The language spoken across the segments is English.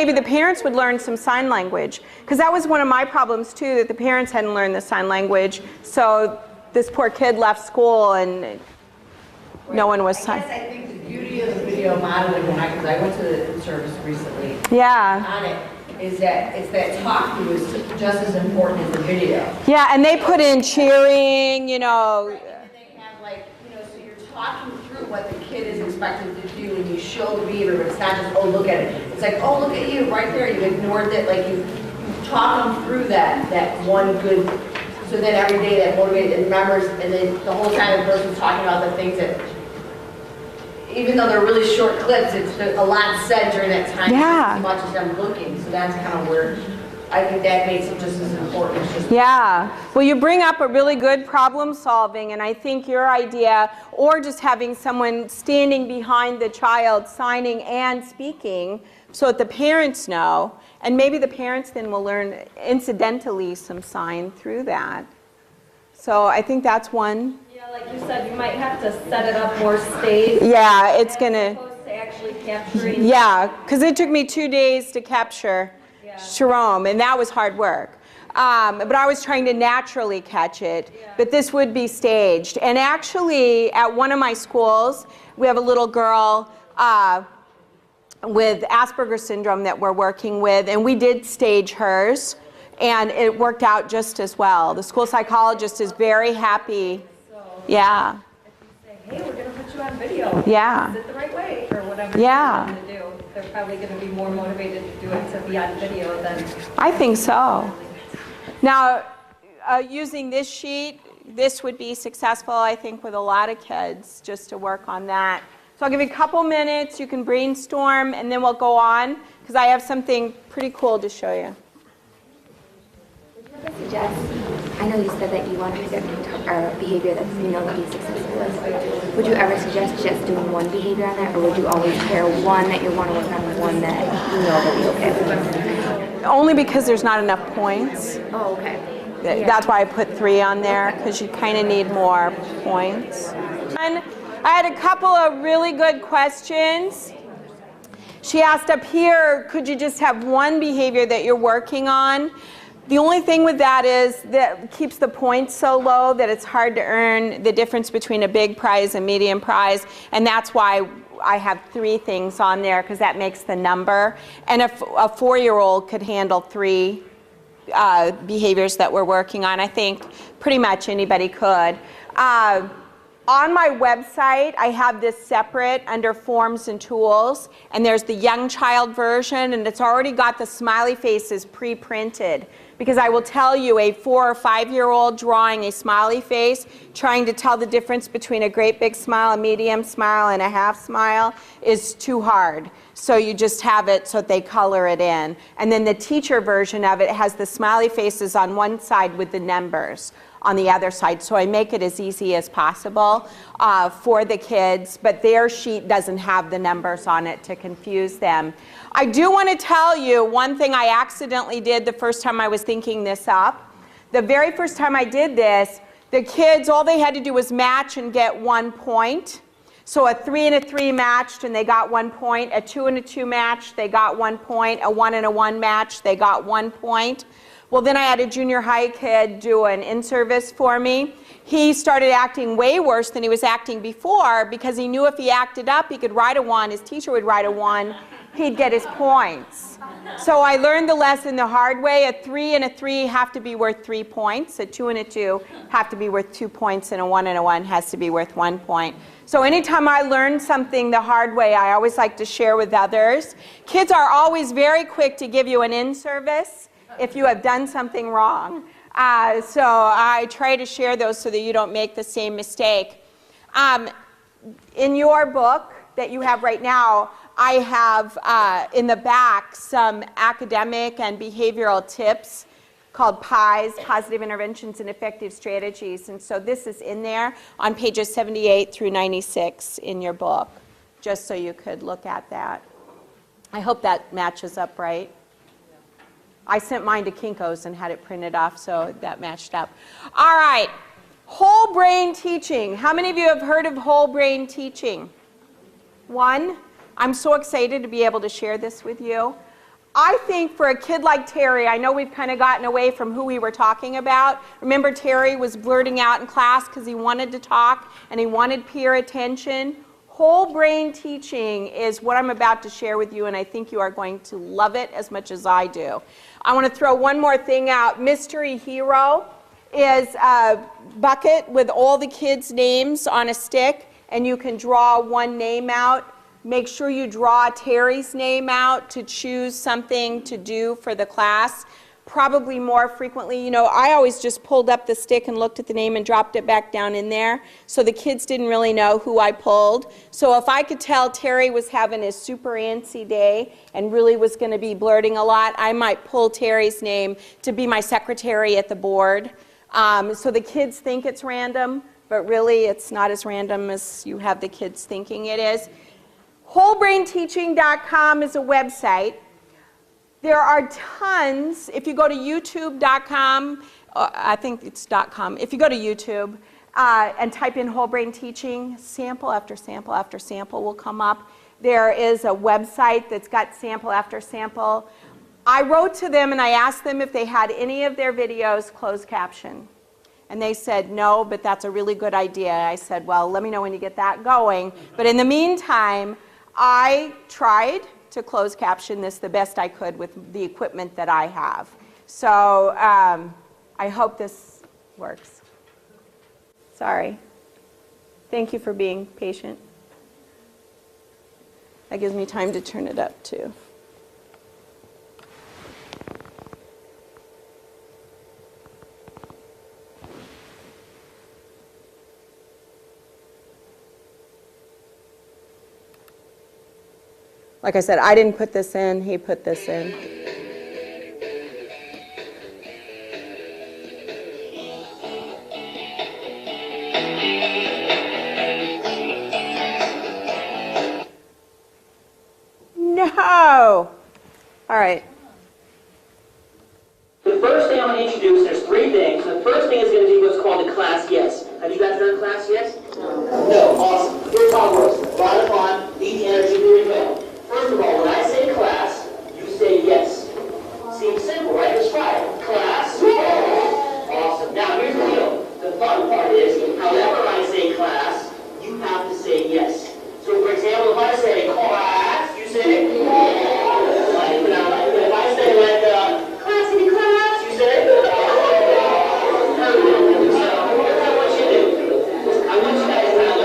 Maybe the parents would learn some sign language, because that was one of my problems too, that the parents hadn't learned the sign language. So this poor kid left school and no one was signing. I think the beauty of the video modeling, because I went to the service recently. Yeah. On it. Is that talk through is just as important as the video. Yeah, and they put in cheering, you know. Right, and they have like, so you're talking through what the kid is expected to do, and you show the behavior, but it's not just, oh, look at it. It's like, oh, look at you, right there, you ignored it, like you talk them through that one good, so then every day that motivates and remembers, and then the whole time the person's talking about the things that, even though they're really short clips, it's a lot said during that time, as much as them looking. So that's kind of where I think that makes it just as important. Yeah. Well, you bring up a really good problem solving, and I think your idea, or just having someone standing behind the child signing and speaking so that the parents know, and maybe the parents then will learn incidentally some sign through that. So I think that's one. Yeah, like you said, you might have to set it up more staged. Yeah, it's going to. As opposed to actually capturing. Yeah, because it took me 2 days to capture Sharom, and that was hard work. But I was trying to naturally catch it. Yeah. But this would be staged. And actually, at one of my schools, we have a little girl with Asperger's syndrome that we're working with, and we did stage hers. And it worked out just as well. The school psychologist is very happy. Yeah. If you say, hey, we're going to put you on video. Yeah. Is it the right way? Or whatever yeah. you're going to do. They're probably going to be more motivated to do it to be on video than... I think so. Now, using this sheet, this would be successful, I think, with a lot of kids, just to work on that. So I'll give you a couple minutes. You can brainstorm, and then we'll go on, because I have something pretty cool to show you. I know you said that you want to present a behavior that you know that be successful with. Would you ever suggest just doing one behavior on that, or would you always pair one that you want to work on with one that you know will be okay with? Only because there's not enough points. Oh, okay. That's why I put 3 on there, because you kind of need more points. And I had a couple of really good questions. She asked up here, could you just have one behavior that you're working on? The only thing with that is that it keeps the points so low that it's hard to earn the difference between a big prize and medium prize, and that's why I have 3 things on there, because that makes the number. And if a 4-year-old could handle 3 behaviors that we're working on, I think pretty much anybody could. On my website, I have this separate under Forms and Tools, and there's the young child version, and it's already got the smiley faces pre-printed. Because I will tell you, a 4 or 5-year-old drawing a smiley face, trying to tell the difference between a great big smile, a medium smile, and a half smile is too hard. So you just have it so that they color it in. And then the teacher version of it has the smiley faces on one side with the numbers on the other side. So I make it as easy as possible for the kids, but their sheet doesn't have the numbers on it to confuse them. I do want to tell you one thing I accidentally did the first time I was thinking this up. The very first time I did this, the kids, all they had to do was match and get 1 point. So a 3 and a 3 matched and they got 1 point. A 2 and a 2 matched, they got 1 point. A 1 and a 1 matched, they got 1 point. Well, then I had a junior high kid do an in-service for me. He started acting way worse than he was acting before, because he knew if he acted up, he could write a 1, his teacher would write a 1, he'd get his points. So I learned the lesson the hard way. A 3 and a 3 have to be worth 3 points. A 2 and a 2 have to be worth 2 points, and a 1 and a 1 has to be worth 1 point. So anytime I learn something the hard way, I always like to share with others. Kids are always very quick to give you an in-service if you have done something wrong. So I try to share those so that you don't make the same mistake. In your book that you have right now, I have in the back some academic and behavioral tips called PIES, Positive Interventions and Effective Strategies. And so this is in there on pages 78 through 96 in your book, just so you could look at that. I hope that matches up right. I sent mine to Kinko's and had it printed off, so that matched up. All right, whole brain teaching. How many of you have heard of whole brain teaching? 1. I'm so excited to be able to share this with you. I think for a kid like Terry, I know we've kind of gotten away from who we were talking about. Remember, Terry was blurting out in class because he wanted to talk and he wanted peer attention. Whole brain teaching is what I'm about to share with you, and I think you are going to love it as much as I do. I want to throw one more thing out. Mystery Hero is a bucket with all the kids' names on a stick, and you can draw one name out. Make sure you draw Terry's name out to choose something to do for the class. Probably more frequently, you know, I always just pulled up the stick and looked at the name and dropped it back down in there. So the kids didn't really know who I pulled. So if I could tell Terry was having his super antsy day and really was going to be blurting a lot, I might pull Terry's name to be my secretary at the board. So the kids think it's random, but really it's not as random as you have the kids thinking it is. WholeBrainTeaching.com is a website. There are tons. If you go to YouTube.com, I think it's .com. If you go to YouTube and type in Whole Brain Teaching, sample after sample after sample will come up. There is a website that's got sample after sample. I wrote to them and I asked them if they had any of their videos closed caption. And they said, no, but that's a really good idea. I said, well, let me know when you get that going. But in the meantime, I tried to close caption this the best I could with the equipment that I have. So I hope this works. Sorry. Thank you for being patient. That gives me time to turn it up too. Like I said, I didn't put this in, he put this in. No! All right. The first thing I'm going to introduce, there's three things. The first thing is going to be what's called a class yes. Have you guys done class yes? No. Awesome. Here's how it works. Right upon, lead the energy, here we go. First of all, when I say class, you say yes. Seems simple, right? Let's try it. Class. Awesome. Now, here's the deal. The fun part is, however I say class, you have to say yes. So, for example, if I say class, you say if I say classy class, you say So, here's what I want you to do. I want you guys now to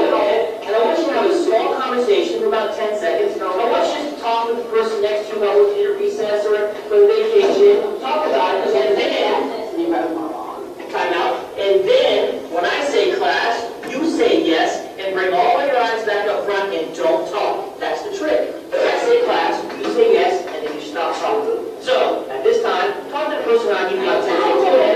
go ahead, and I want you to have a small conversation for about 10 seconds. I want you to talk with the person next to you about what you did at recess or for vacation. Talk about it, and then, time out, and then, when I say class, you say yes, and bring all of your eyes back up front and don't talk. That's the trick. When I say class, you say yes, and then you stop talking. So, at this time, talk to the person around you about 10 seconds. Go ahead.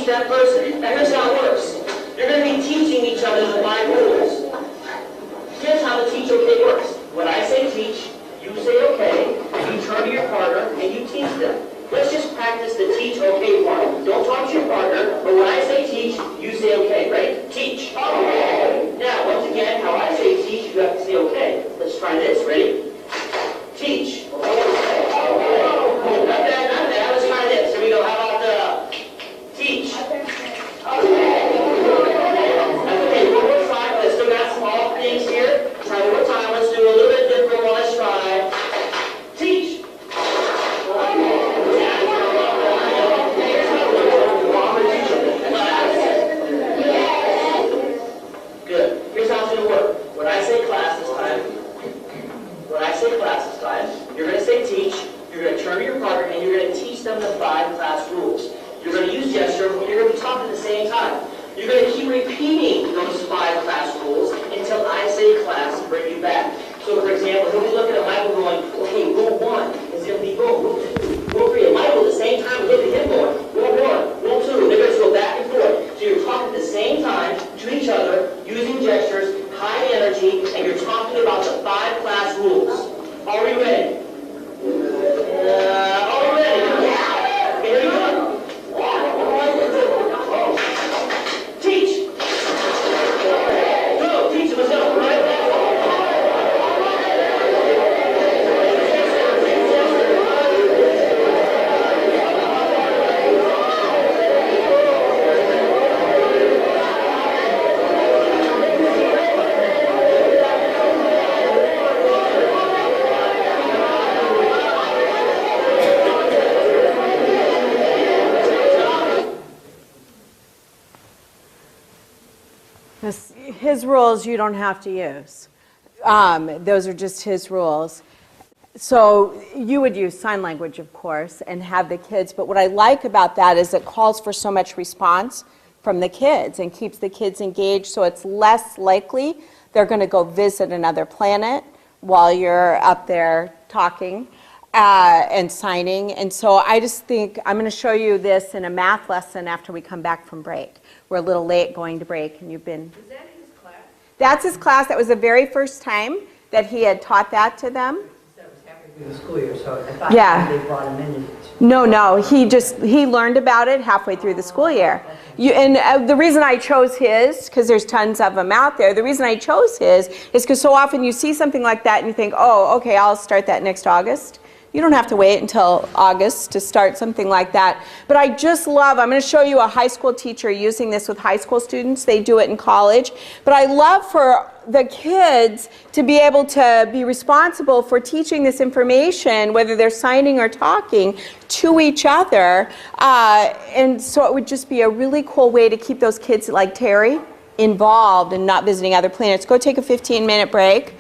teach that person. Now here's how it works. You're going to be teaching each other the 5 rules. Here's how the teach okay works. When I say teach, you say okay, you turn to your partner, and you teach them. Let's just practice the teach okay part. Don't talk to your partner, but when I say teach, you say okay, right? Teach. Okay. Now, once again, how I say teach, you have to say okay. Let's try this. Ready? Teach. Not bad, not bad. Let's try this. Here we go. How about the teach? Okay. That's okay. One more time. Let's still got some off things here. Try one more time. Let's do a little bit different one. Let's try. Teach. Good. Here's how it's going to work. When I say class this time, you're going to say teach, you're going to turn to your partner, and you're going to teach them the 5 class rules. You're going to use gesture, and you're going to be talking at the same time. You're going to keep repeating those 5 class rules until I say class and bring you back. So, for example, he'll be looking at Michael going, okay, rule 1 is going to be rule 2, rule 3. And Michael, at the same time, look at him going, rule 1, rule 2. They're going to go back and forth. So you're talking at the same time to each other, using gestures, high energy, and you're talking about the 5 class rules. Are we ready? Are we ready? Yeah. Here we go. Teach. Go. Teach them. Let's go. Right back. His rules you don't have to use. Those are just his rules. So you would use sign language, of course, and have the kids. But what I like about that is it calls for so much response from the kids and keeps the kids engaged, so it's less likely they're going to go visit another planet while you're up there talking and signing. And so I just think I'm going to show you this in a math lesson after we come back from break. We're a little late going to break, and you've been... Is that his class? That's his class. That was the very first time that he had taught that to them. That was halfway through the school year, so I thought Yeah. they brought him in. No, he learned about it halfway through the school year. The reason I chose his, because there's tons of them out there, the reason I chose his is because so often you see something like that and you think, oh, okay, I'll start that next August. You don't have to wait until August to start something like that. But I just love, I'm going to show you a high school teacher using this with high school students. They do it in college. But I love for the kids to be able to be responsible for teaching this information, whether they're signing or talking, to each other. And so it would just be a really cool way to keep those kids like Terry involved and not visiting other planets. Go take a 15-minute break.